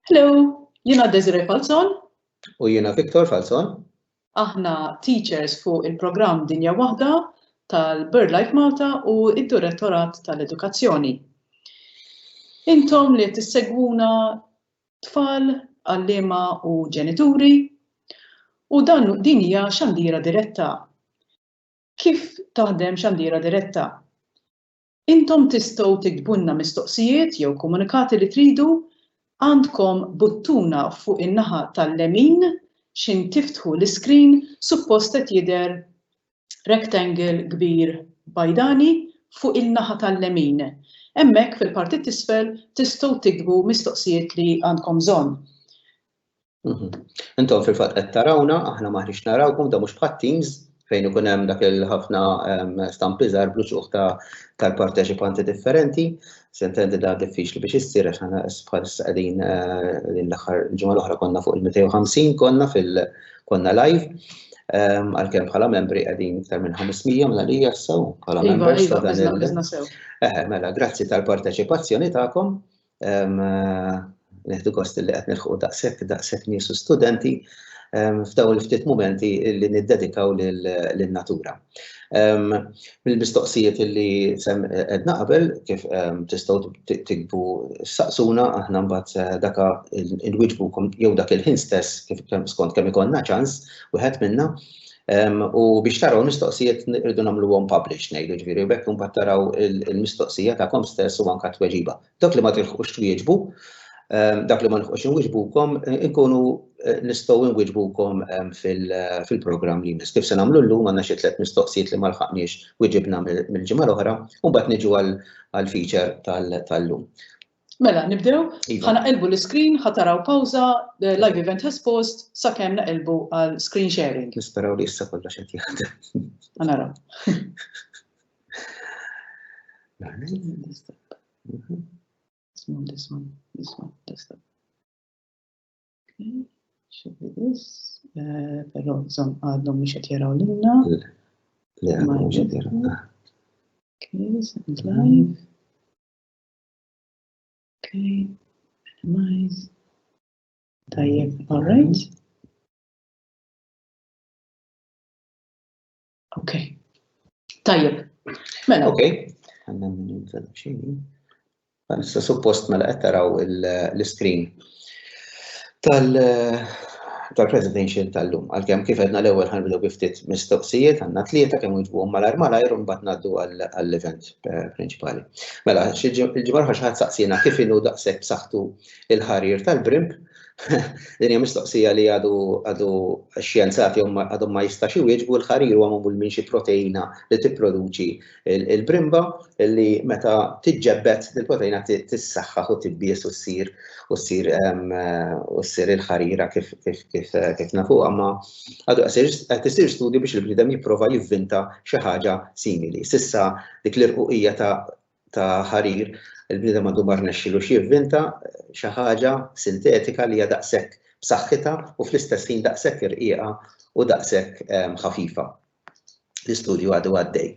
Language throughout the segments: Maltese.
Hello, jiena Desiree Falzon. U jiena Victor Falzon. Aħna teachers fuq il-programm Dinja Waħda tal-BirdLife Malta u id-Direttorat tal-Edukazzjoni. Intom li tissegwuna tfal, għalliema u ġenituri u din hija xandiera diretta. Kif taħdem xandiera diretta? Intom tistgħu tiktbulna mistoqsijiet jew komunikati li tridu, għandkom buttuna fuq in-naħa tal-lemin x'in tiftħu l-iskrin suppost qed jidher rectangle kbir bajdani fuq il-naħa tal-lemin. Hemmhekk fil-parti t'isfel tistgħu tiktbu mistoqsijiet li għandkom bżonn. Intom fil-fatt qed tarawna, aħna maħniex narawkom, da mhux bħat Teams fejn ikun hemm dak il-ħafna stampi żgħar bluċuq tal-parteċipanti differenti. Sentendi da diffiċli biex issir għax aħna bħalissa qegħdin l-aħħar ġimgħa l-oħra konna fuq il-250 konna live. Għalkemm bħala membri qegħdin iktar minn 500 mela li jassew bħala members ta' dan mela grazzi tal-parteċipazzjoni tagħkom. Neħdu gost li qed nilħu daqshekk nies u studenti f'dawn il-ftit momenti li niddedikaw lin-natura. Mill-mistoqsijiet li qedna qabel kif tistgħu tikbu saqsuna aħna mbagħad daka inwiġbukom jew dak il-ħin stess kif skont kemm ikollna ċans wieħed minnha. U biex taraw il-mistoqsijiet irridu nagħmluhom publish ngħidu ġifieri bekk imbagħad taraw il-mistoqsija tagħkom stess u anke tweġiba. Dak li ma tilħuqux twieġbu, dak li ma nħuqx inwiġbukom inkunu nistgħu nwiġbukom fil-programm li jmiss. Kif se nagħmlu llum għandna xi 3 mistoqsijiet li ma lħaqniex wieġibna mill-ġimgħa l-oħra u mbagħad niġu għall-feature tal-lum. Mela, nibdew, ħanaqilbu l-screen, ħataraw pawża, live event has paused, sakemm naqilbu għal screen sharing. Nisperaw li issa kollox qed jaħdem. Naraw. This one, desktop. Okay, should be this. Però żomm għadhom mhux qed jaraw lilna. Le, mhux qed jaraw. Okay, send live. Okay, minimize. Tajjeb, all right. Okay. Tajjeb. Mela. Okay. Għandna minnu xejn. Issa suppost mela qed taraw l-screen tal-presentation tal-lum. Għalkemm kif għedna l-ewwel ħanbdew bi ftit mistoqsijiet għandna 3 kemm jiġbuhom malajr u mbagħad ngħaddu għall-event prinċipali. Mela il-ġimgħa xi ħadd saqsina kif inhu daqshekk b'saħħtu il-ħarir tal-brimb. Din hija mistoqsija li għadu x-xjenzati għadhom ma jistax iwieġbu l-ħarir huwa magħmul minn xi proteina li tipproduċi il-brimba li meta tiġġebbed il-proteina tissaħħaħ u tibbies u ssir il-ħarira kif nafuha ma għadu qed isir studju biex il-bniedem jipprova jivvinta xi ħaġa simili. S'issa dik l-irquqija ta' ħarir il-bniedem għandu ma rnexxielu jivvinta xi ħaġa sintetika li hija daqshekk b'saħħitha u fl-istess ħin daqshekk irqieqa u daqshekk ħafifa. L-istudju għadu għaddej.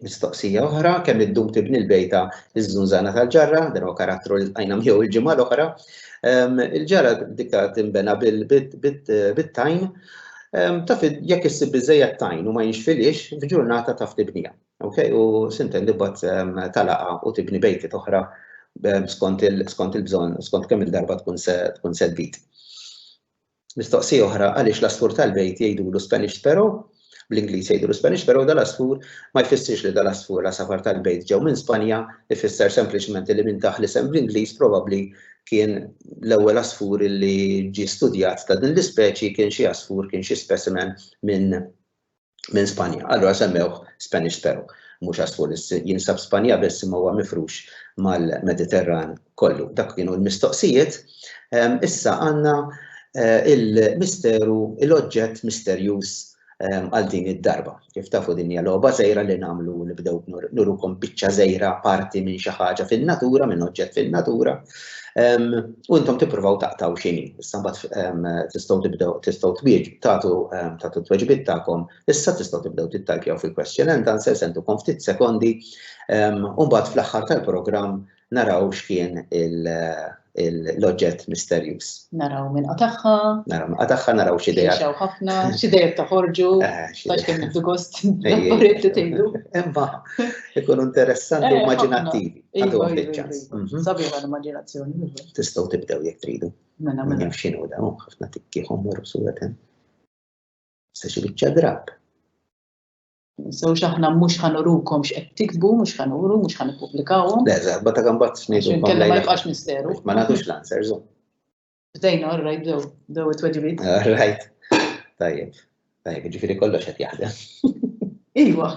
Mistoqsija oħra kemm iddum tibni l-bejta iż-żunżana tal-ġarra, dan huwa karattru li lqajna miegħu il-ġimgħa l-oħra. Il-ġarra dikka tinbena bit-tajn. Taf jekk issib biżejjed tajn u ma jinxfilix f'ġurnata taf tibnija. Okay? U sintendi mbagħad talaqa u tibni bejtiet oħra skont il-bżonn, skont kemm il-darba tkun se tbit. Mistoqsija oħra għaliex l-asfur tal-bejt jgħidulu Spanish Sparrow, bl-Ingliż jgħidulu Spanish Sparrow dal-asfur ma jfissirx li dal-asfur l-asafar tal-bejt ġew minn Spanja, ifisser sempliċement li minn taħ l-isem bl-Ingliż probabbli kien l-ewwel asfur li ġie studjat ta' din l-ispeċi kien xi asfur, kien xi specimen minn Spanja. Allura semmewh Spanish Sparrow. Mhux asfur jinsab Spanja biss imma huwa mifrux mal-Mediterran kollu. Dak kienu l-mistoqsijiet. Issa għandna il-misteru, l-oġġett misterjuż għal din id-darba. Kif tafu din hija logħba żgħira li nagħmlu nibdew nurukom biċċa żgħira parti minn xi ħaġa fin-natura, minn oġġett fin-natura. U intom tippruvaw taqtaw x'inhi. Issa mbagħad tistgħu tagħtu tweġibiet tagħkom, issa tistgħu tibdew tittajpjaw fil-question and answer sentukom ftit sekondi, u mbagħad fl-aħħar tal-programm naraw x'kien l-oġġett misterjus. Naraw minn qataħħa. Naraw x'idea. Xew ħafna, x'idejjed taħorġu, għax kemm nibdu gost affarijiet li tgħidu. Imma ikunu interessanti u immaġinattivi. Għadhom fil-ċans. Sabiħa l-immaġinazzjoni. Tistgħu tibdew jekk tridu. Mela Min jaf x'inhu dawn, ħafna tikki ħommor u suwetem. Se xi biċċa drab. So x'aħna mhux ħanurukom x'qed tiktbu, mhux ħanuru, mhux ħanippublikawhom. Le, żgħar ta' għambat ngħidu. Inkella ma jibqax misteru. Ma nagħtux l-answers. Bdejna, all right, bdew it-tweġibiet. All right. Tajjeb, ġifieri kollox qed jaħdem. Iva.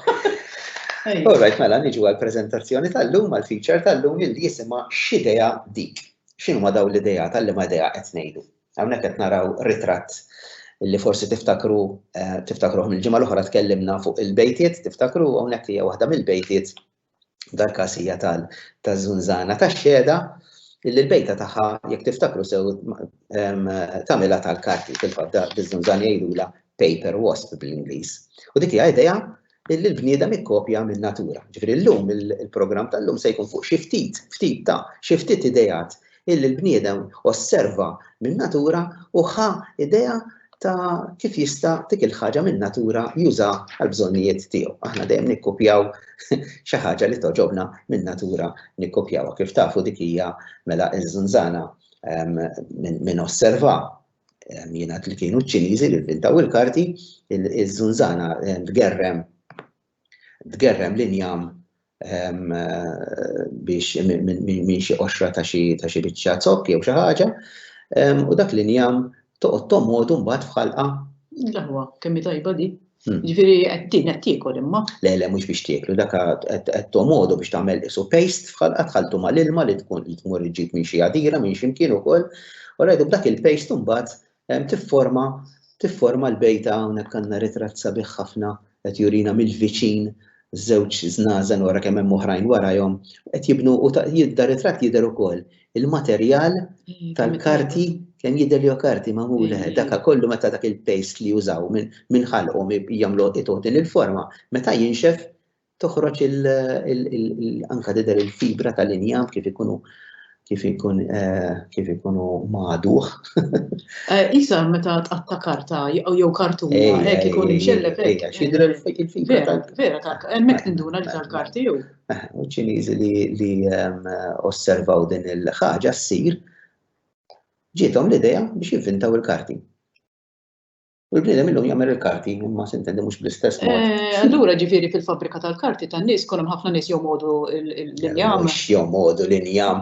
All right, mela niġu għall-preżentazzjoni tal-lum, għall-feature tal-lum li jisimha x'idea dik. X'inhuma dawn l-idea tal-liema idea qed ngħidu. Hawnhekk qed naraw ritratt li forsi tiftakruh mill-ġimgħa l-oħra tkellimna fuq il-bejtiet, tiftakru hawnhekk hija waħda mill-bejtiet dak-każ hija taż-żunżana tax-xhieda illi l-bejta tagħha jekk tiftakru sew tagħmilha tal-karti fil-fatt biż-żunżan jgħidulha paper wasp bl-Ingliż. U dik hija idea illi l-bniedem ikkopja min-natura. Ġifieri llum il-programm tal-lum se jkun fuq xi ftit idejat illi l-bniedem osserva min-natura u ħa idea ta' kif jista' dik il-ħaġa min-natura juża għall-bżonnijiet tiegħu. Aħna dejjem nikkopjaw xi ħaġa li toġobna min-natura nikkopjawha. Kif tafu dik hija mela ż-żunżana minn osserva jingħad li kienu ċ-Ċiniżi li inventaw il-karti, iż-żunżana tgerrem l-injam biex minn xi qoxra ta' xi biċċa zokk jew xi ħaġa, u dak l-injam toqgħod tommodu mbagħad f'ħalqa. Ġaħwa, kemm tajba di. Ġifieri qed tiekol imma. Le, mhux biex tieklu, dak qed tommodu biex tagħmel isu paste f'ħalqa tħalltu mal-ilma li tmur iġġib minn xi għadira minn x'imkien ukoll. U rajdu b'dak il-paste mbagħad tifforma l-bejta hawnhekk għandna ritratt sabiħ ħafna qed jurina mill-viċin żewġ żnażen wara kemm hemm oħrajn warahom qed jibnu u da ritratt jidher ukoll il-materjal tal-karti kemm jidher li karti magħmula dak kollu meta dak il-paste li jużaw minn ħalqhom jagħmlu itotin il-forma meta jinxef toħroġ anke tidher il-fibra tal-injam kif ikunu magħduh. Isa meta tqatta karta jew kartuna hekk ikun imxellef hekk. X'jidher il-fibra Vera, hemmhekk tinduna li tal-karti jew. U ċiniżi li osservaw din il-ħaġa ssir ġiethom l-idea biex jivvintaw il-karti. U l-bniedem illum jagħmel il-karti imma s'intendi mhux bl-istess mod. Allura ġifieri fil-fabbrika tal-karti tan-nies kollhom ħafna nies jomodu l-injam. Mhux jomodu l-injam.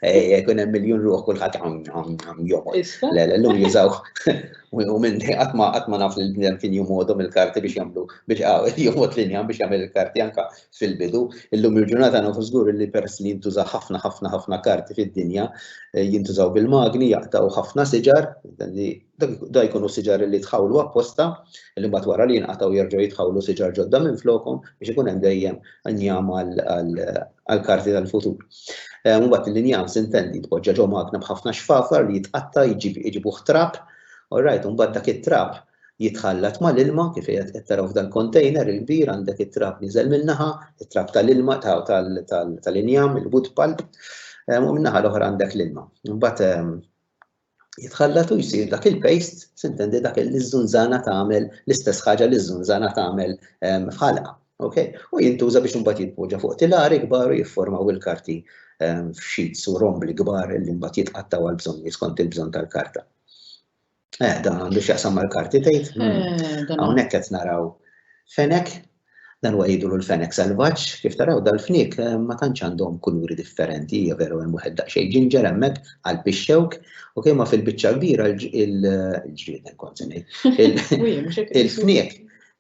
Jkun hemm miljun ruħ kulħadd jomod. Le, llum jużaw u minn qatt ma naf li l-bniedem kien jomodu mill-karti biex jagħmlu biex jomod l-injam biex jagħmel il-karti anke fil-bidu. Illum il-ġurnata nafu żgur li peress li jintuża ħafna karti fid-dinja jintużaw bil-magni jaqtaw ħafna siġar da jkunu siġar li tħawlu apposta, li mbagħad wara li jinqataw jerġgħu jitħawlu siġar ġodda minn flokhom biex ikun hemm dejjem injam għall-karti tal-futur. Mbagħad l-injam s'intendi tpoġġa ġew magna b'ħafna xfafar li jitqatta' jiġibuh trap, allright, u mbagħad dak it-trap jitħallat mal-ilma kif qed taraw f'dan container il-kbir għandek it-trap niżel min-naħa, it-trap tal-ilma tal-injam, il-wood pulp, u min-naħa l-oħra għandek l-ilma. Mbagħad jitħallatu jsir dak il-paste, s'intendi dak il-żunżana tagħmel l-istess ħaġa li ż-żunżana tagħmel f'ħalqa. U jintuża biex imbagħad jitpoġġa fuq tilari kbar u jiffurmaw il-karti f'sheets u rombli kbar li mbagħad jitqattaw għal bżonn skont il-bżonn tal-karta. Dan għandu x'jaqsam mal-karti tgħid. Hawnhekk qed naraw fenek, dan huwa jgħidulu l-fenek salvaġġ, kif taraw dal-fnik ma tantx għandhom kuluri differenti, hija veru hemm wieħed daqsxejn ġinġer hemmhekk għal bixxewk, u kemm fil-biċċa kbira il-ġried nkun se ngħid.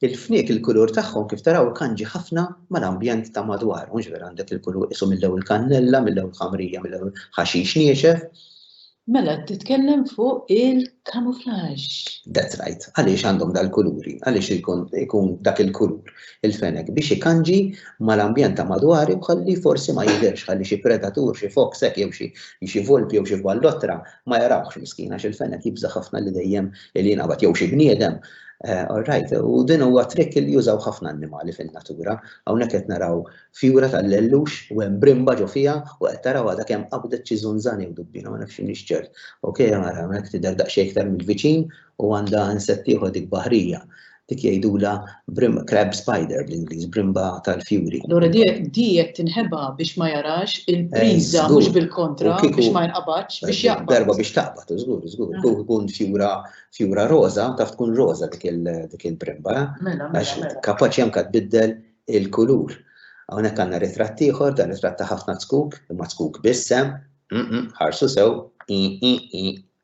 Il-fniek il-kulur tagħhom kif taraw kanġi ħafna mal-ambjent ta' madwar, mhux vera għandek il-kulur isu mill-ewwel kannella, mill-ewwel ħamrija, mill-ewwel ħaxix niexef. Mela titkellem fuq il-camouflage. That's right. Għaliex għandhom dal-kuluri, għaliex ikun dak il-kulur il-fenek biex ikanġi mal-ambjent ta' madwar u ħalli forsi ma jidirx, ħalli xi predatur, xi foksek jew xi volpi jew xi ballottra ma jarawx miskina għax il-fenek jibża ħafna li dejjem li jinqabad jew xi bniedem. All right, u din huwa trikk li jużaw ħafna annimali fin-natura. Hawnhekk qed naraw fjura tal-lellux u hemm brimba ġo fiha u qed taraw għadha kemm qabdet xi żunżani u dubbina ma nafx nixċert. Okej, nara hemmhekk tidher daqsxejn iktar mill-viċin u għandha insett ieħor dik baħrija. Dik jgħidula crab spider bl-Ingliż, brimba tal-fjuri. Allura di qed tinħeba biex ma jarax il-priża mhux bil-kontra biex ma jinqabadx biex jaqbad. Darba biex taqbad, żgur. Tkun fjura roża, taf tkun roża dik il-brimba. Għax kapaċi anke tbiddel il-kulur. Hawnhekk għandna ritratt ieħor, dan ritratt ta' ħafna tkuk, imma tkuk bissem, ħarsu sew,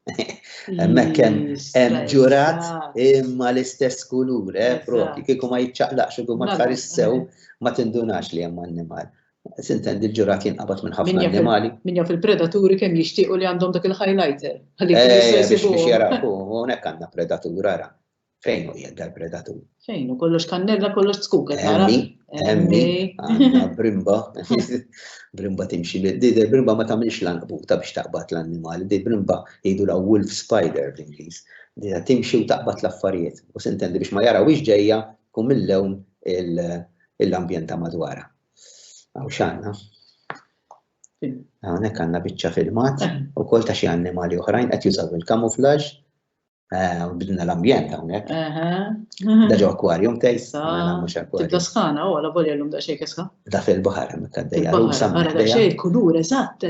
Hemmhekk hemm ġurat imma l-istess kulur, propri, kieku ma jiċċaqlaqx u ma tħares sew ma tindunax li hemm annimal. Sintendi l-ġurat jinqabad minn ħafna annimali. Min jaf il-predaturi kemm jixtiequ li għandhom dak il-highlighter. Biex jaraw, u hawnhekk għandna predatur ara. Fejn hu jgħid dal-predatur? Fejn hu kollox kannella, kollox tkuk qed nara. Emmi, għandna brimba. Brimba timxi di brimba ma tagħmilx lanqbuta biex taqbad l-annimali, di brimba jgħidula wolf spider bl-Ingliż. Di timxi u taqbad l-affarijiet. U sintendi biex ma jarawx ġejja tkun mill-lewn l-ambjent ta' madwara. Għaw x'għandna. Hawnhekk għandna biċċa filmat ukoll ta' xi annimali oħrajn qed jużaw il-camouflage. Bidna l-ambjent hawnhekk. Da ġew akwarjum tgħid. Tibda sħana la volja llum daqsxejn kesħa. Da fil-baħar hemmhekk għaddejja rusa. Daqsxejn il-kulur, eżatt.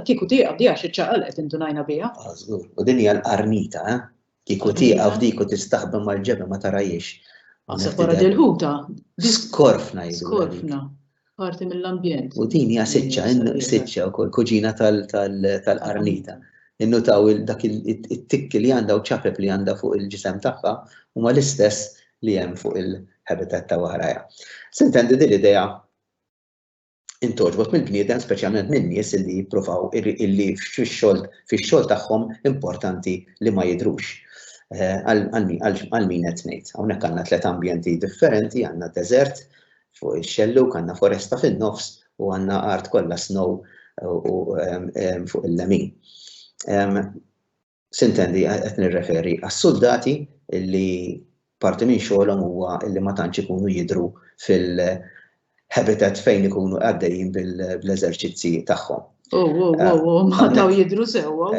Kieku tieqa f'diha iċċaqalqet indunajna biha. Żgur. U din hija l-qarnita, kieku tieqa f'dik u tistaħbem mal-ġebel ma tarajiex. Għasab wara dil-ħuta. Skorfna jgħidu. Skorfna. Parti mill-ambjent. U din hija siċċa wkoll kuġina tal-qarnita. Innutaw dak it-tikk li għandha u ċapep li għandha fuq il-ġisem tagħha huma l-istess li hemm fuq il-habitat ta' waħrajha. Sintendi din l-idea intoġbot mill-bniedem speċjalment min-nies illi jippruvaw illi fix-xogħol tagħhom importanti li ma jidhrux. Għal min qed ngħid. Hawnhekk għandna tliet ambjenti differenti, għandna deżert fuq ix-xelluk, għandna foresta fin-nofs u għandna art kollha snow fuq il-lemin. Sintendi qed nirreferi għas-soldati illi parti minn xogħolhom huwa illi ma tantx ikunu jidhru fil-habitat fejn ikunu għaddejjin bl-eżerċizzji tagħhom. Ma taw jidhru sewwa,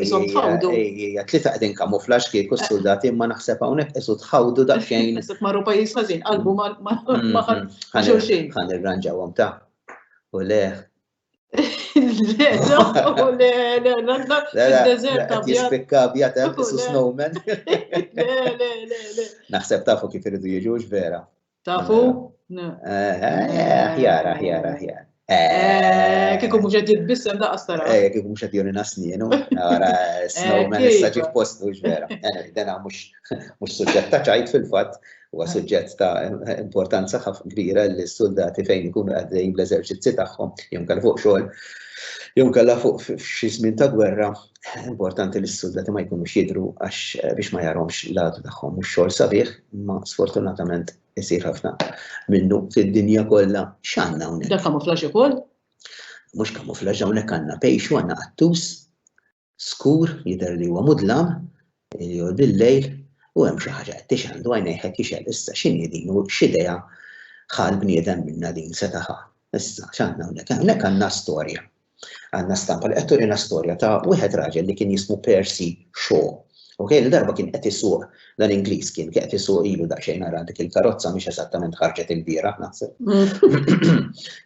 isom tħawdu. Tlieta qegħdin kamuflax kieku s-soldati imma naħseb hawnhekk qisu tħawdu daqsxejn. Naħseb marru pajjiż ħażin, qalbu ma xulxin. Ħan irranġawhom ta' u le. Jispikka abjad hemm isu snowman. Naħseb tafu kif iridu jiġux vera. Tafu? Aħjar. Kieku mhux qed jitbissem daqas tara. Kieku mhux qed jorina snienu, ara snowman issa ġie f'postu vera. Dan mhux suġġett ta' ċajt fil-fatt, huwa suġġett ta' importanza ħafna kbira li s-soldati fejn ikunu għaddejjin bl-eżerċizzi tagħhom jew kellha fuq xogħol jew kellha fuq xi żmien ta' gwerra, importanti li s-soldati ma jkunux jidhru għax biex ma jarhomx l-għadu tagħhom mhux xogħol sabiħ, imma sfortunatament isir ħafna minnu fid-dinja kollha x'għandna hawnhekk. Da kamuflaġġ ukoll? Mhux kamuflaġġ hawnhekk għandna pejxu għandna qattus skur jidher li huwa mudlam bil-lejl u hemm xi ħaġa qed tixgħandu għajnejh qed jixel issa x'inhi din u x'idea ħal bniedem minna din setaħa. Issa x'għandna hawnhekk? Hawnhekk għandna storja. Għandna stampa li qed turina storja ta' wieħed raġel li kien jismu Percy Shaw. Okej, l-darba kien qed isuq dan Ingliż kien qed isuq ilu daqsxejn nara dik il-karozza mhix eżattament ħarġet il-bieraħ naħseb.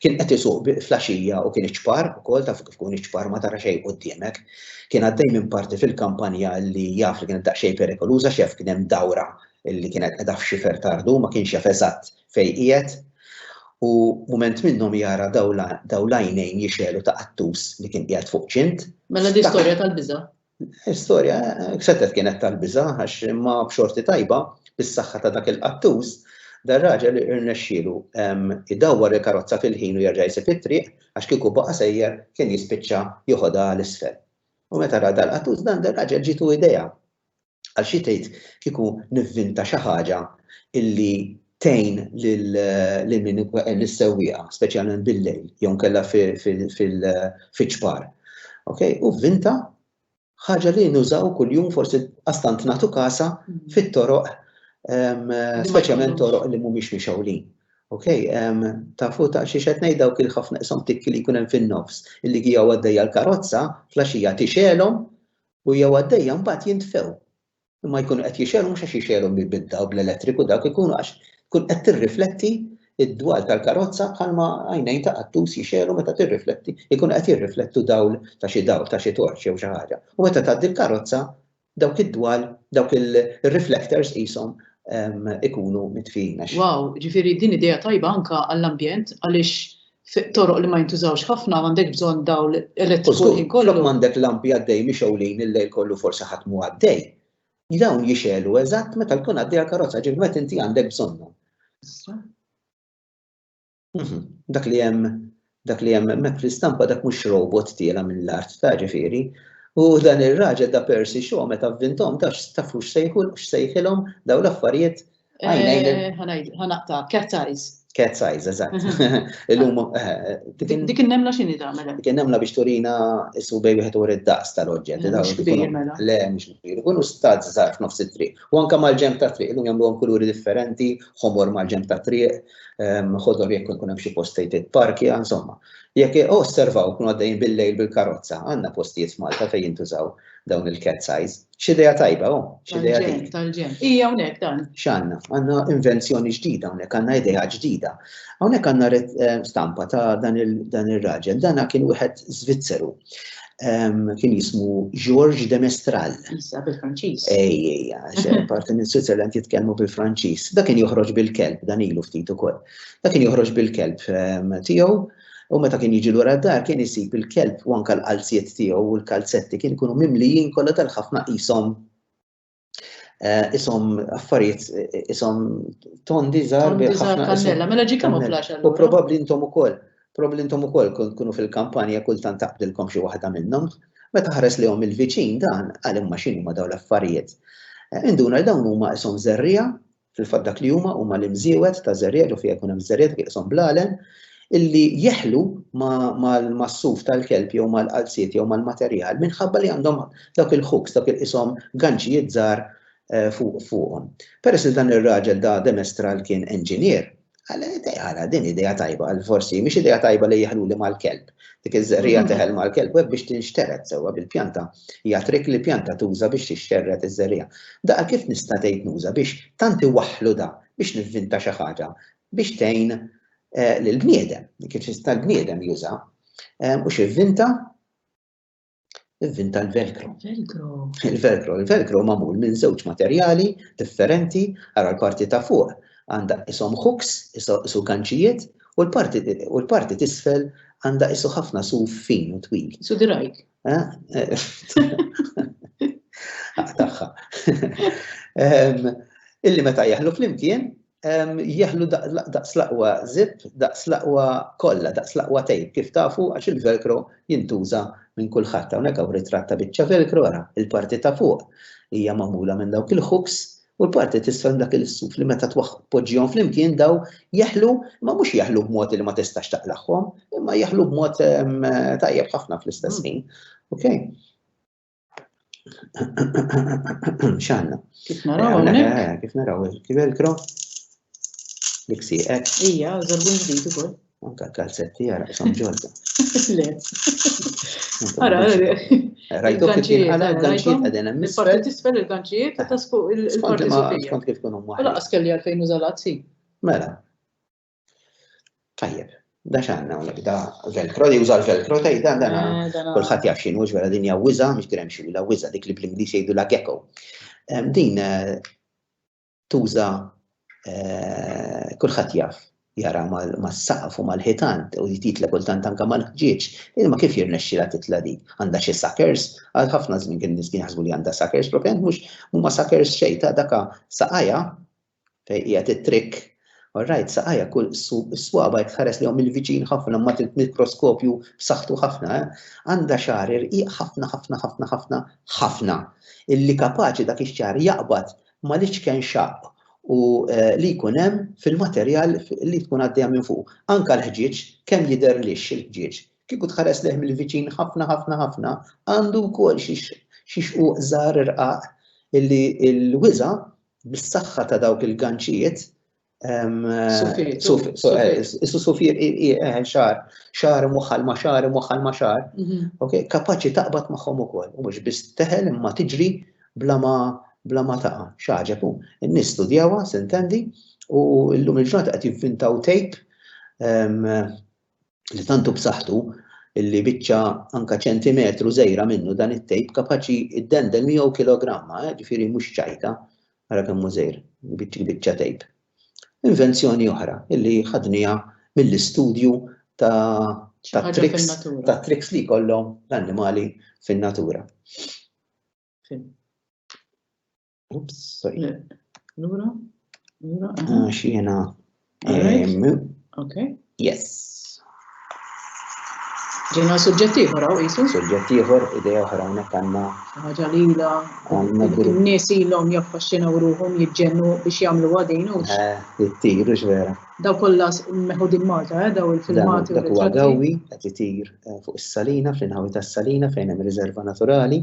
Kien qed isuq flaxija u kien iċpar ukoll taf kif kun iċpar ma tara xejn quddiemek. Kien għaddej minn parti fil-kampanja li jaf li kienet daqsxejn perikoluża x'jaf kien hemm dawra li kienet qiegħda f'xifer tardu ma kienx jaf eżatt fejn qiegħed. U mument minnhom jara dawlajnejn jixelu ta' qattus li kien qiegħed fuq ċint. Mela di storja tal-biża'. Storja, ksetet kienet tal-biża' għax imma b'xorti tajba bis-saħħa ta' dak il-qattus dar raġel irnexxielu idawwar il-karozza fil-ħin u jerġa' jsib it-triq għax kieku baqa' sejjer kien jispiċċa joħodha l-isfel. U meta ra dal-qattus dan raġel ġitu idea. Għal xi tgħid kieku nivvinta xi ħaġa illi tgħin lil min nis-sewwieqa, speċjalment bil-lejl, jew kellha fiċ-ċpar. U vvinta ħaġa li nużaw kuljum forsi għastant nagħtu kasa fit-toroq, speċjalment toroq li mhumiex mixewlin. Tafu ta' xi qed ngħid dawk il-ħafna qishom tikki li jkun hemm fin-nofs illi hija għaddejja l-karozza flaxija tixelhom u jew għaddejja mbagħad jintfew. Imma jkunu qed jixelhom mhux għax jixelhom bil-bidda u bl-elettriku dawk ikunu għax tkun qed tirrifletti id-dwal tal-karozza bħalma għajnejn ta' qattus jixelu meta tirrifletti, jkun qed jirriflettu dawl ta' xi torċ jew xi ħaġa. U meta tgħaddi l-karozza dawk id-dwal, dawk il-reflectors qishom ikunu mitfin. Wow, ġifieri din idea tajba anke għall-ambjent għaliex toroq li ma jintużawx ħafna m'għandek bżonn dawl elettriku kollu. M'għandek lampi għaddej mixewlin il-lejl kollu forsi ħadd mhu għaddej. Dawn jixelu eżatt meta tkun għaddej karozza ġifieri meta inti għandek bżonnhom. Dak li hemm mek fl-istampa dak mhux robot tiela mill-art ta' ġifieri. U dan ir-raġel da Percy Shaw meta vvinthom tafu x'sejħilhom dawn l-affarijiet ħanaqta cat eyes. Cat's eyes, eżatt. Dik in-nemla x'inhi tagħmel? Dik in-nemla biex turina issu bej wieħed wara id-daqs tal-oġġett. Mhux kbir mela. Le, mhux kbir. Ikunu stad żgħar f'nofs it-triq. U anke mal-ġenb tat-triq, illum jagħmluhom kuluri differenti, ħomor mal-ġenb tat-triq, ħodor jekk ikun hemm xi postijiet parkja, insomma. Jekk osservaw kunu għaddejjin bil-lejl bil-karozza, għandna postijiet f'Malta fejn jintużaw dawn il-cat's eyes. X'idea tajba, x'idea dik. Tal-ġen. Hija hawnhekk dan. X'għandna? Għandna invenzjoni ġdida hawnhekk, għandna idea ġdida. Hawnhekk għandna stampa ta' dan ir-raġel. Dan kien wieħed Svizzeru. Kien jismu Georges de Mestral. Issa bil-Franċiż. Ejja, parti minn Switzerland jitkellmu bil-Franċiż. Dak kien joħroġ bil-kelb, dan ilu ftit ukoll. Dak kien joħroġ bil-kelb tiegħu. U meta kien jiġi lura d-dar kien isib il-kelb u anke l-qalziet tiegħu u l-kalzetti kien ikunu mimlijin kollha tal-ħafna qishom affarijiet ishom tondi żgħar ħafna kannella, mela ġi kamuflax allura. U probabbli intom ukoll kunu fil-kampanja kultant taqbdilkom xi waħda minnhom. Meta ħares lihom il-viċin dan qal imma x'inhuma dawn l-affarijiet. Induna dawn huma ishom żerrija, fil-fatt dak li huma l-imżiewed ta' żerrija ġew fiha jkun hemm żerrijiet kien ishom blalen illi jeħlu mas-suf tal-kelb jew mal-qalziet jew mal-materjal minħabba li għandhom dawk il-hooks, dawk il-qishom ganċijiet żgħar fuqhom. Peress li dan ir-raġel da De Mestral kien enġinier, għala din idea tajba għal forsi mhix idea tajba li jeħluli mal-kelb. Dik iż-żerrija teħel mal-kelb hekk biex tinxteret sewwa bil-pjanta. Hija trik li pjanta tuża biex tixterret iż-żerrija. Daqal kif nista' tgħid nuża biex tant iwaħħlu da biex nivvinta xi ħaġa biex tgħin l-bniedem, kif jista' l-bniedem juża, u x'ivvinta? Ivvinta l-velcro. Il-velcro magħmul minn żewġ materjali differenti, ara l-parti ta' fuq għandha ishom hooks, isu ganċijiet, u l-parti t'isfel għandha isu ħafna suf fin u twil. Su dirajk. Tagħha. Illi meta jaħlu flimkien jeħlu daqs l-aqwa zip, daqs l-aqwa kollha, daqs l-aqwa tejp, kif tafu għax il-velcro jintuża minn kulħadd hawnhekk hawn ritratta biċċa velcro ara, il-parti ta' fuq hija magħmula minn dawk il-hooks u l-parti t'isfel dak il-suf li meta tpoġġihom flimkien daw jeħlu, ma mhux jeħlu b'mod li ma tistax taqlagħhom, imma jeħlu b'mod tajjeb ħafna fl-istess ħin. Okej. X'għandna? Kif naraw hawnhekk? Kif naraw il-velcro? Liksi, Ija, żarbun ġdid ukoll. Anke kalzetti ara ishom ġodda. Le. Ara, rajtu kif jinqala l-ganċijiet qegħdin hemm isfel. Il-parti t'isfel il-ganċijiet ta' fuq il-parti sufija. Skont kif tkun hemm waħda. Laqas kelli għalfejn użalazzi. Mela. Tajjeb, da x'għandna hawnhekk da velcro, juża l-velcro tgħidha dan kulħadd jaf x'inhu vera din hija wiża, mhix dirhem xi la wiża dik li bl-Ingliż jgħidu la gecko. Din tuża kulħadd jaf jara mas-saqaf u mal-ħitan u jititla kultant anke mal-ħġieġ. Imma kif jirnexxilha titla' dik? Għandha xi suckers, għal ħafna żmien kien nies jaħsbu li għandha suckers, propjament mhux huma suckers xejn ta' daka saqajja fejn hija titrikk Alright, saqajja kull s-swaba jitħares li għom il-viċin ħafna ma mikroskopju b'saħħtu ħafna, għandha xar irqiq ħafna, illi kapaċi dak ix-xar jaqbad ma l-iċken xaq u li jkun hemm fil-materjal li tkun għaddejja minn fuq. Anke l-ħġieġ kemm jidher lix il-ħġieġ. Kieku tħares leħ mill-viċin ħafna, għandu wkoll xi xquq żgħar irqaq illi l-wiża bis-saħħa ta' dawk il-ganċijiet Sufir xar moħħal ma xar, kapaċi taqbad magħhom ukoll, u mhux biss teħel imma tiġri bla ma taqa' xaġebu. In-nies studjawha, s'intendi, u llum il-ġurnata qed jivvintaw tejp li tantu b'saħħtu illi biċċa anke ċentimetru żgħira minnu dan it-tejp kapaċi iddendel 100 kilogramma, ġifieri mhux ċajta, ara kemm hu żgħir, biċċa tejp. Invenzjoni oħra illi ħadnija mill-istudju ta' tricks li jkollhom l-annimali fin-natura. Oops, sorry. Lura? Xiena. Okay. Yes. Ġejna suġġett ieħor hawn qisu? Suġġett ieħor, idea oħra hawnhekk għandna. Ħaġa lila n-nies ilhom jaffaxxinaw ruhom jiġġennu biex jagħmlu għadin hux. Ittir vera. Daw kollha meħudin Malta, daw il-filmati. Dak huwa Gawwi qed itir fuq is-Salina, fl-inħawi tas-Salina fejn hemm riserva naturali.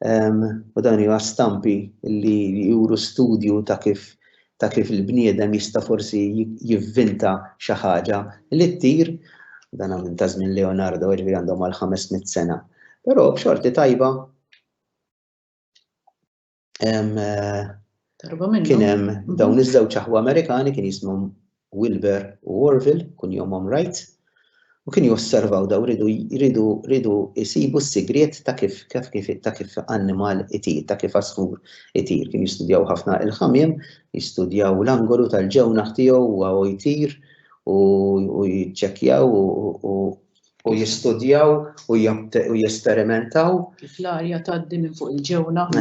U dan huwa stampi li juru studju ta' kif il-bniedem jista' forsi jivvinta xi ħaġa li ttir. Dan minn ta' żmien Leonardo ġifieri għandhom għal 500 sena. Però b'xorti tajba kien hemm dawn iż-żewġ aħwa Amerikani kien jismhom Wilbur u Orville, kun jomhom Wright, u kienu josservaw daw ridu jsibu s-sigriet ta' kif annimal itir, ta' kif asfur itir. Kienu jistudjaw ħafna il-ħamjem, jistudjaw l-angolu tal-ġewnaħ tiegħu u jtir, u jiċċekkjaw u jistudjaw u jesperimentaw. Kif l-arja tgħaddi minn fuq il-ġewnaħ.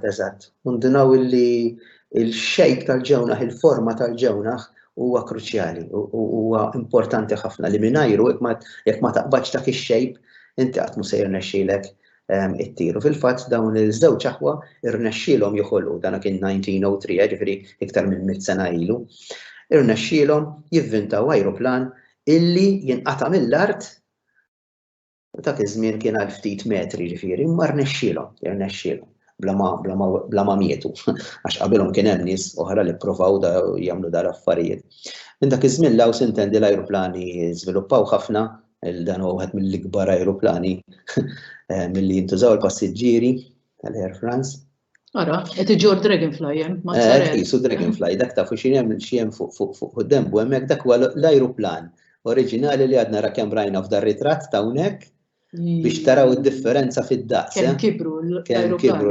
Eżatt. Undunaw illi il-xejp tal-ġewnaħ, il-forma tal-ġewnaħ huwa kruċjali, huwa importanti ħafna li mingħajru jekk ma taqbadx dak ix-xejp inti qatt mhu se jirnexxielek ittir. U fil-fatt dawn iż-żewġ aħwa irnexxielhom joħolqu dan kien 1903, ġifieri iktar minn 100 sena ilu. Irnexxielhom jivvintaw ajruplan illi jinqata' mill-art dak iż-żmien kien għal ftit metri ġifieri, imma irnexxielhom bla ma mietu għax qabilhom kien hemm nies oħra li ppruvaw jagħmlu dar affarijiet. Minn dak iż-żmien law sintendi l-ajruplani żviluppaw ħafna, dan huwa wieħed mill-ikbar ajruplani milli jintużaw il-passiġġieri tal-Air France. Ara, qed iġor Dragonfly hemm, ma qisu Dragonfly, dak tafu xi hemm fuq quddembu hemmhekk dak huwa l-ajruplan oriġinali li għadna ra kemm rajna f'dar ritratt ta' hawnhekk biex taraw id-differenza fid-daqs. Kemm kibru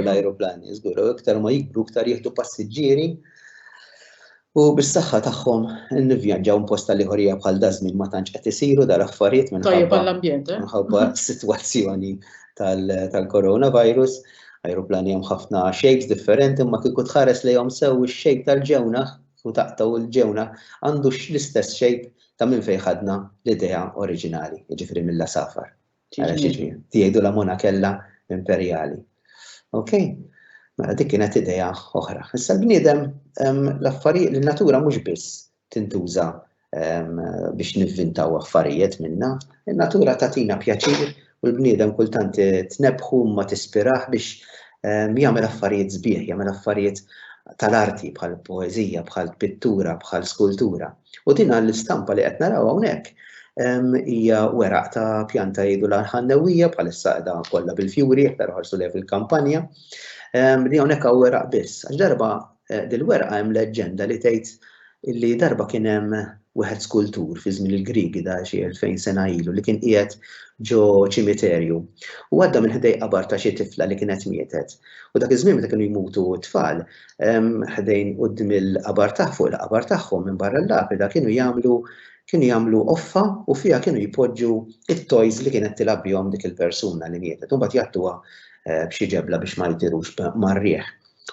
l-ajruplani, żgur, u iktar ma jikbru iktar jieħdu passiġġieri u bis-saħħa tagħhom nivvjaġġaw posta li ħorija bħal dażmin ma tantx qed isiru dar affarijiet minħabba s-sitwazzjoni tal-coronavirus. Ajruplani hemm ħafna shapes differenti, imma kieku tħares lejhom sew ix-shape tal-ġewnaħ u taqtaw il-ġewnaħ għandu l-istess shape ta' minn fejn ħadna l-idea oriġinali, jiġifieri mill-lasafar. Tgħidu la monakella imperjali. Okej? Mela dik kienet idea oħra. Issa l-bniedem l-affarijiet in-natura mhux biss tintuża biex nivvintaw affarijiet minnha, in-natura tagħtina pjaċir u l-bniedem kultant tnebħu ma tispiraħ biex jagħmel affarijiet sbieħ, jagħmel affarijiet tal-arti bħal poeżija, bħal pittura, bħal skultura. U din l-istampa li qed naraw hawnhekk hija weraq ta' pjanta jgħidulha ħannewwija bħalissa qiegħda kollha bil-fjuri, aktar ħarsu lejha fil-kampanja. Li hawnhekk hawn weraq biss. Għax darba dil-werqa hemm leġġenda li tgħid illi darba kien hemm wieħed skultur fi żmien il-Griegi da xi 2000 sena ilu li kien qiegħed ġo ċimiterju. U għadda minn ħdej qabar ta' xi tifla li kienet mietet. U dak iż-żmien meta kienu jmutu t-tfal, ħdejn quddiem il-qabar fuq il-qabar tagħhom minn barra l-lapida kienu jagħmlu offa u fiha kienu jpoġġu it-toys li kienet tilab bihom dik il-persuna li mietet. U mbagħad jagħtuha b'xi ġebla biex ma jtirux mar-rieħ.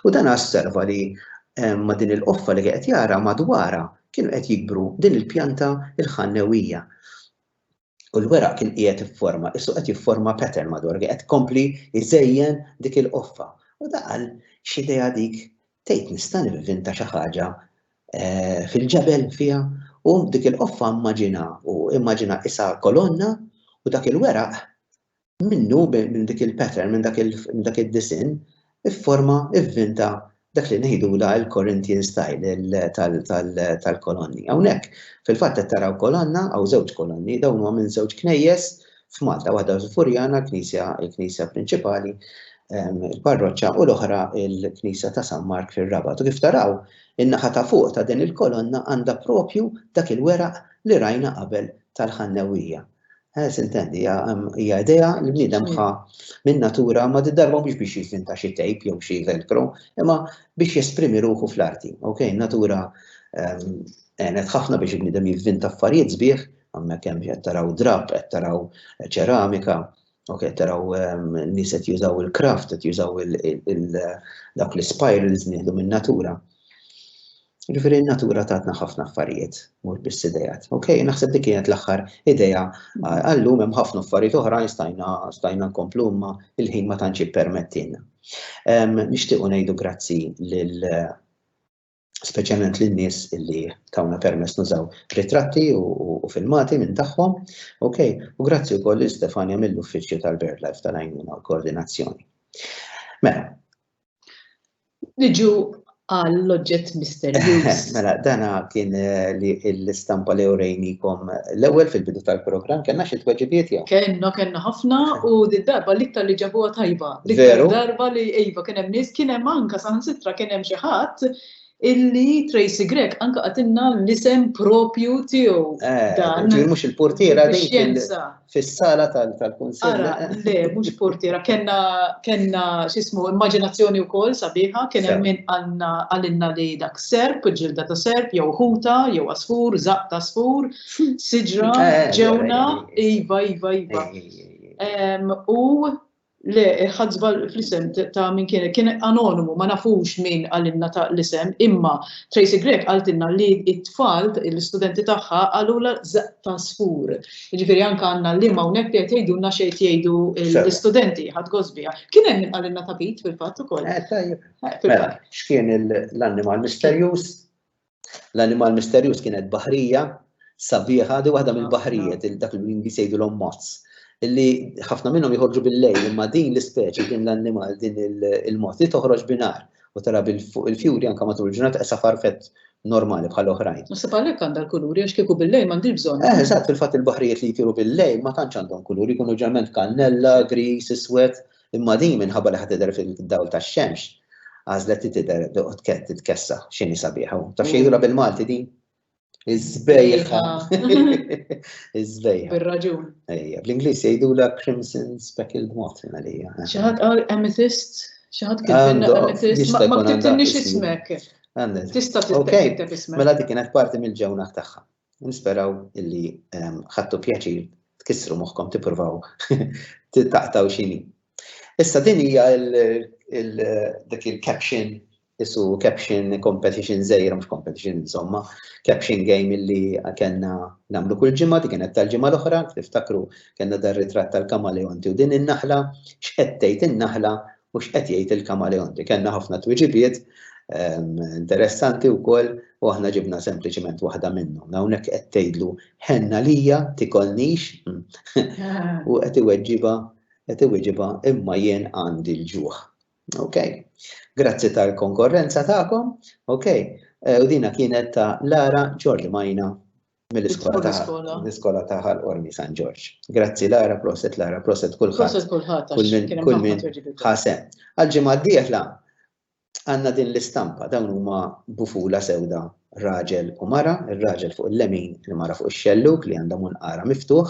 U dan osserva li ma' din il-qoffa li qed jara madwarha kienu qed jikbru din il-pjanta il-ħannewija. U l-weraq kien qiegħed ifforma, issu qed jifforma pattern madwar qed kompli iżejjen dik il-qoffa. U daqal x'idea dik tgħid nista' nivvinta xi ħaġa fil-ġebel fiha u dik il-qoffa immaġina isha kolonna u dak il-weraq minnu minn dik il-pattern minn dak id-disin ifforma ivvinta dak li ngħidula l-Corinthian style tal-kolonni. Hawnhekk fil-fatt qed taraw kolonna aw żewġ kolonni dawn huma minn żewġ knejjes f'Malta, waħda Furjana, il-Knisja prinċipali, il-parroċċa u l-oħra il-Knisja ta' San Mark fir-Rabat. U kif taraw in-naħa ta' fuq ta' din il-kolonna għandha propju dak il-weraq li rajna qabel tal-ħannewija. Sintendi, hija idea li bniedem ħa minn natura ma darba mhux biex jivvinta xi tejp jew xi velcro, imma biex jesprimi ruħu fl-arti. Okay, natura għenet ħafna biex bniedem jivvinta affarijiet sbieħ, hemmhekk hemm qed taraw drab, qed taraw ċeramika, qed taraw nies qed jużaw il-craft, qed jużaw dawk l-spirals nieħdu min-natura. Ġifieri n-natura tatna ħafna affarijiet, mhux biss idejat. Okay, naħseb dik kienet l-aħħar idea għallum hemm ħafna affarijiet oħrajn stajna nkomplu imma il-ħin ma tantx jippermettilna. Nixtiequ ngħidu grazzi lil speċjalment lin-nies illi tawna permess nużaw ritratti u filmati minn tagħhom. Okay, u grazzi wkoll lil Stefania mill-Uffiċċju tal-BirdLife tal-għajnuna u l-koordinazzjoni. Mela. Niġu għall-oġġett misterjuż. Mela, dana kien l-istampa li urejnikom l-ewwel fil-bidu tal-programm, kellna xi tweġibiet jew? Kellna ħafna u d-darba l-iktar li ġabuha tajba. Veru? Darba li iva kien hemm nies, kien hemm anke saħansitra kien hemm xi ħadd illi Tracy Grek anke qatilna l-isem propju tiegħu. Dan mhux il-portiera dik fis-sala tal-kunsill. Ara, le, mhux portiera, kellna x'ismu immaġinazzjoni wkoll sabiħa, kien hemm min għalilna li dak serp, ġilda ta' serp, jew ħuta, jew asfur, żaq ta' asfur, siġra, ġewna, iva. U le, ħadżba fl-isem ta' min kien anonimu, ma nafux min għalilna ta' l-isem, imma Tracy Grek għaltilna li it-tfal, l-istudenti tagħha għalula żaq ta' sfur. Jiġifieri anke għandna l-imma hawnhekk qed jgħidulna xejn jgħidu l-istudenti ħadd gosbija. Kien hemm min għalilna ta' Pit fil-fatt ukoll. Mela, x'kien l-annimal misterjuż? L-annimal misterjuż kienet baħrija sabiħa, di waħda mill-baħrijiet dak l-Ingliż jgħidulhom moths. Illi ħafna minnhom joħorġu bil-lejl, imma din l-ispeċi, din l-annimal, din il-mod li toħroġ binar u tara bil-fjuri anke matul il-ġurnata qesa farfet normali bħal oħrajn. Naħseb għalhekk għandha l-kuluri għax kieku bil-lejl m'għandix bżonn. Eżatt, fil-fatt il-baħrijiet li jtiru bil-lejl ma tantx għandhom kuluri, jkunu ġerment kannella, gris, iswed, imma din minħabba li ħadd tidher fil-dawl tax-xemx għażlet tidher titkessa x'inhi sabiħa. Taf xejn bil-Malti din? Iż-żbejħa. Iż-żbejħa. Bir-raġun. Ejja, bl-Ingliż jgħidula crimson speckled moth għalija. Xi ħadd qal amethyst, xi ħadd kitbilna amethyst, ma ktibtilniex ismek. Tista' tikteb ismek. Mela dik kienet parti mill-ġewna tagħha. Nisperaw illi ħadtu pjaċir tkissru moħħkom tippruvaw taqtaw x'inhi. Issa din hija dak il-caption isu caption competition żejra mhux competition insomma, caption game illi kellna nagħmlu kull ġimgħa, dik kienet tal-ġimgħa l-oħra, tiftakru kellna dar ritratt tal-kamaleonti u din in-naħla x'qed tgħid in-naħla u x'qed jgħid il-kamaleonti. Kellna ħafna tweġibiet interessanti wkoll u aħna ġibna sempliċement waħda minnhom. Hawnhekk qed tgħidlu ħenna lija tikolnix u qed iweġġibha imma jien għandi l-ġuħ. Okay. Grazzi tal-konkorrenza tagħkom. Okay. U dina kienet ta' Lara Giorgi Majna mill-iskola ta' Ħal-Qormi San George. Grazzi Lara, proset kulħadd. Kull min ħasem. Għal-ġimgħa d-dieħla għandna din l-istampa dawn huma bufula sewda raġel u mara, ir-raġel fuq il-lemin, il-mara fuq ix-xelluk li għandha munqara miftuħ.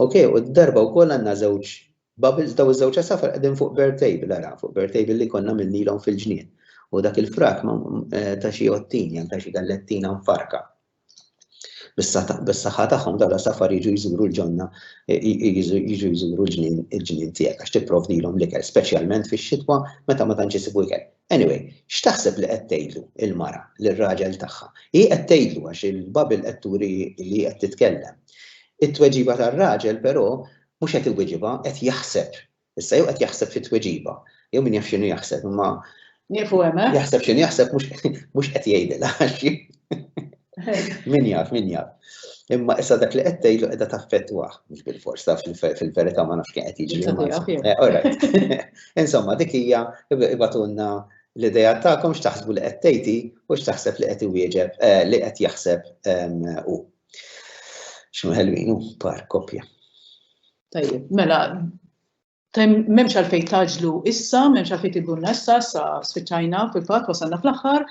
Okay, u d-darba wkoll għandna żewġ bubbles daw iż-żewġ safar qegħdin fuq bird table ara, fuq bird table li konna minnilhom fil-ġnien. U dak il-frak ta' xi ottinja, ta' xi gallettina mfarka. bis-saħħa tagħhom dawla safar jiġu jżuru l-ġonna, jiġu jżuru l-ġnien tiegħek għax tipprovdilhom l-ikel, speċjalment fix-xitwa meta ma tantx isibu ikel. Anyway, x'taħseb li qed tgħidlu il-mara lir-raġel tagħha? Hi qed tgħidlu għax il-Babil qed turi li qed titkellem. It-tweġiba tar-raġel però mhux qed iweġibha, qed jaħseb. Issa jew qed jaħseb fit-tweġiba, jew min jaf x'inhu jaħseb, imma Niefu hemm. jaħseb x'inhu jaħseb mhux qed jgħidilha. Min jaf. Imma issa dak li qed tgħidlu qiegħda taffettwah, mhux bil-fors taf fil-verità ma nafx kien qed jiġri. Insomma, dik hija ibatulna l-idea tagħkom x'taħsbu li qed tgħidhi u x'taħseb li qed iwieġeb li qed jaħseb hu. X'mu ħelwin hu par koppja. Tajjeb, mela m'hemmx għalfejn taġlu issa, m'hemmx għalfejn tidulna issa spiċċajna fil-fatt wasalna fl-aħħar.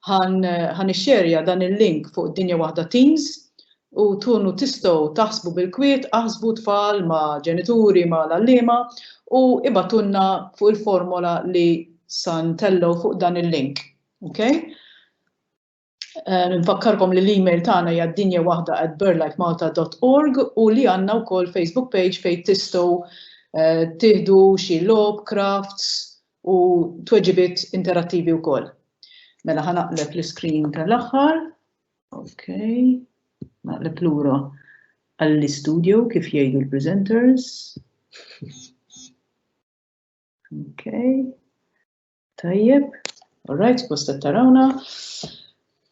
Ħan ixxerja dan il-link fuq Dinja Waħda Teams u tunu tistgħu taħsbu bil-kwiet, aħsbu tfal ma' ġenituri ma' l-allima u ibatunna fuq il-formola li santellu fuq dan il-link. Okay? Nfakkarkom li l-email tagħna hija dinjawahda@birdlifemalta.org u li għandna wkoll Facebook page fejn tistgħu tieħdu xi logħob, crafts u tweġibiet interattivi wkoll. Mela ħanaqleb l-screen tal-aħħar. Okay. Naqleb lura għall-istudio kif jgħidu l-presenters. Okay. Tajjeb. All right, posta tarawna.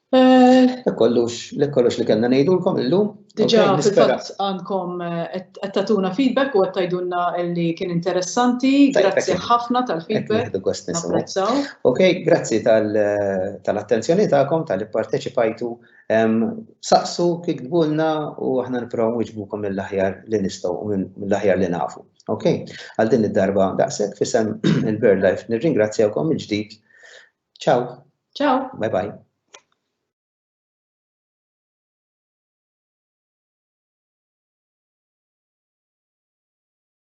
Kollox li kellna ngħidulkom illum. Diġà fil-fatt għandkom qed tagħtuna feedback u qed tgħidulna li kien interessanti. Grazzi ħafna tal-feedback. Napprezzaw. Okay, grazzi tal-attenzjoni tagħkom, tal-ipparteċipajtu. Saqsu kiktbulna u aħna nipprovaw nwiġbukom mill-aħjar li nistgħu u mill-aħjar li nafu. Okay, għal din id-darba daqshekk fisem il-BirdLife nirringrazzjawkom mill-ġdid. Ciao. Ciao. Bye bye.